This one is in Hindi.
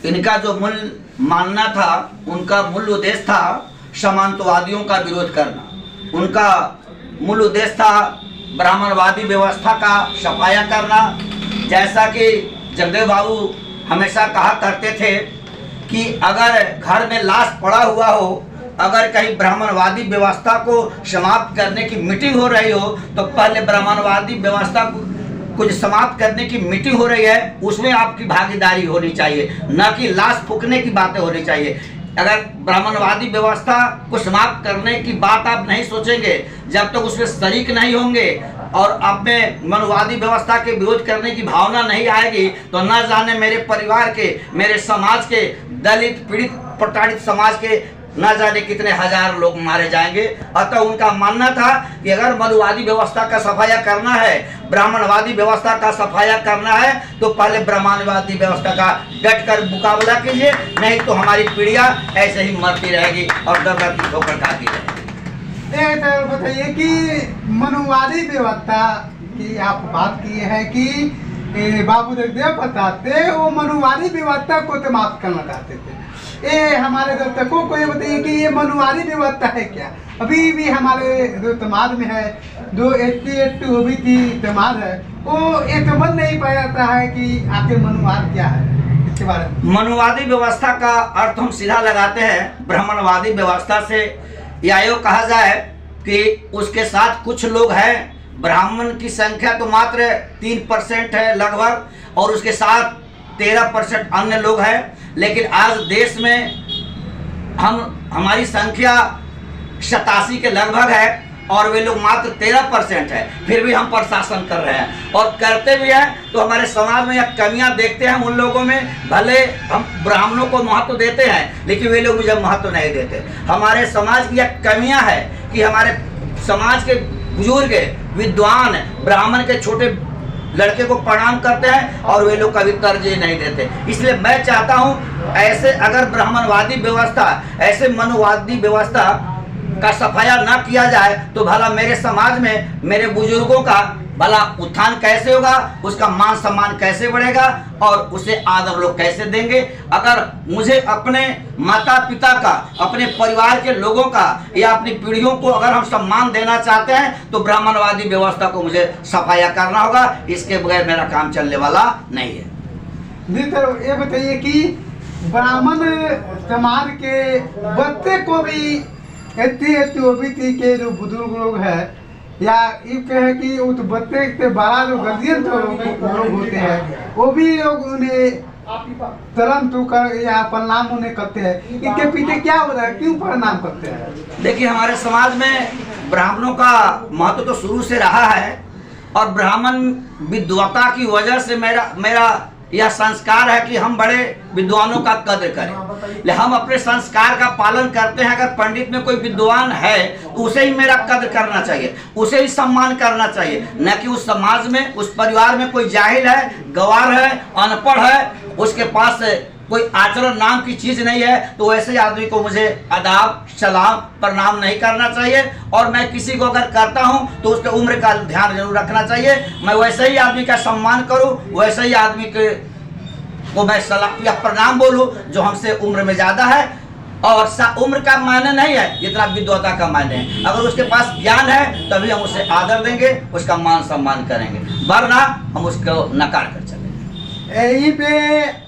इनका जो मूल मानना था, उनका मूल उद्देश्य था सामंतवादियों का विरोध करना। उनका मूल उद्देश्य था ब्राह्मणवादी व्यवस्था का सफाया करना। जैसा कि जगदेव बाबू हमेशा कहा करते थे कि अगर घर में लाश पड़ा हुआ हो, अगर कहीं ब्राह्मणवादी व्यवस्था को समाप्त करने की मीटिंग हो रही हो, तो पहले ब्राह्मणवादी व्यवस्था को कुछ समाप्त करने की मीटिंग हो रही है, उसमें आपकी भागीदारी होनी चाहिए, न कि लाश फूकने की बातें होनी चाहिए। अगर ब्राह्मणवादी व्यवस्था को समाप्त करने की बात आप नहीं सोचेंगे, जब तक उसमें शरीक नहीं होंगे और आप में मनुवादी व्यवस्था के विरोध करने की भावना नहीं आएगी, तो न जाने मेरे परिवार के, मेरे समाज के, दलित पीड़ित प्रताड़ित समाज के न जाने कितने हजार लोग मारे जाएंगे। अतः उनका मानना था कि अगर मनुवादी व्यवस्था का सफाया करना है, ब्राह्मणवादी व्यवस्था का सफाया करना है, तो पहले ब्राह्मणवादी व्यवस्था का डट कर मुकाबला कीजिए, नहीं तो हमारी पीढ़ियां ऐसे ही मरती रहेगी और दर दर की ठोकर खाती रहेगी। तो बताइए कि मनुवादी व्यवस्था की आप बात की है कि बाबू जगदेव बताते वो मनुवादी व्यवस्था को समाप्त करना चाहते थे। ये हमारे दर्शकों को ये बताइए कि ये मनुवादी व्यवस्था है क्या? अभी भी हमारे जो समाज में है, जो 80 ओबीसी समाज है, वो ये समझ नहीं पाया जाता है कि आखिर मनुवाद क्या है। इसके बारे में मनुवादी व्यवस्था का अर्थ हम सीधा लगाते हैं ब्राह्मणवादी व्यवस्था से। या यूँ कहा जाए कि उसके साथ कुछ लोग हैं, ब्राह्मण की संख्या तो मात्र 3% है लगभग, और उसके साथ 13% अन्य लोग हैं। लेकिन आज देश में हमारी संख्या 87 के लगभग है और वे लोग मात्र 13% है, फिर भी हम प्रशासन कर रहे हैं और करते भी हैं। तो हमारे समाज में यह कमियां देखते हैं उन लोगों में। भले हम ब्राह्मणों को महत्व देते हैं, लेकिन वे लोग मुझे महत्व नहीं देते। हमारे समाज की यह कमियां है कि हमारे समाज के बुजुर्ग विद्वान ब्राह्मण के छोटे लड़के को प्रणाम करते हैं और वे लोग कभी तरजीह नहीं देते। इसलिए मैं चाहता हूं ऐसे अगर ब्राह्मणवादी व्यवस्था, ऐसे मनुवादी व्यवस्था का सफाया ना किया जाए तो भला मेरे समाज में मेरे बुजुर्गों का भला उत्थान कैसे होगा, उसका मान सम्मान कैसे बढ़ेगा और उसे आदर लोग कैसे देंगे। अगर मुझे अपने माता पिता का, अपने परिवार के लोगों का या अपनी पीढ़ियों को अगर हम सम्मान देना चाहते हैं तो ब्राह्मणवादी व्यवस्था को मुझे सफाया करना होगा। इसके बगैर मेरा काम चलने वाला नहीं है। जी सर, ये बताइए कि ब्राह्मण समाज के बच्चे को भी ओबीसी के जो बुजुर्ग लोग हैं या ये कहे कि उस बच्चे से बड़ा जो गार्जियन लोग होते हैं, वो भी लोग उन्हें तुरंत कर या प्रणाम उन्हें करते हैं। इनके पीछे क्या हो रहा है, क्यों प्रणाम करते हैं? देखिए, हमारे समाज में ब्राह्मणों का महत्व तो शुरू से रहा है और ब्राह्मण विद्वता की वजह से मेरा यह संस्कार है कि हम बड़े विद्वानों का कद्र करें। हम अपने संस्कार का पालन करते हैं। अगर पंडित में कोई विद्वान है तो उसे ही मेरा कद्र करना चाहिए, उसे ही सम्मान करना चाहिए, न कि उस समाज में, उस परिवार में कोई जाहिल है, गवार है, अनपढ़ है, उसके पास कोई आचरण नाम की चीज नहीं है, तो वैसे आदमी को मुझे आदाब, सलाम, प्रणाम नहीं करना चाहिए। और मैं किसी को अगर करता हूं तो उसके उम्र का ध्यान जरूर रखना चाहिए। मैं वैसे ही आदमी का सम्मान करूं, वैसे ही आदमी को मैं सलाम या प्रणाम बोलूं जो हमसे उम्र में ज्यादा है। और उम्र का मायने नहीं है जितना विद्वता का मायने है। अगर उसके पास ज्ञान है तभी हम उसे आदर देंगे, उसका मान सम्मान करेंगे, वरना हम उसको नकार कर चलेंगे। यहीं पे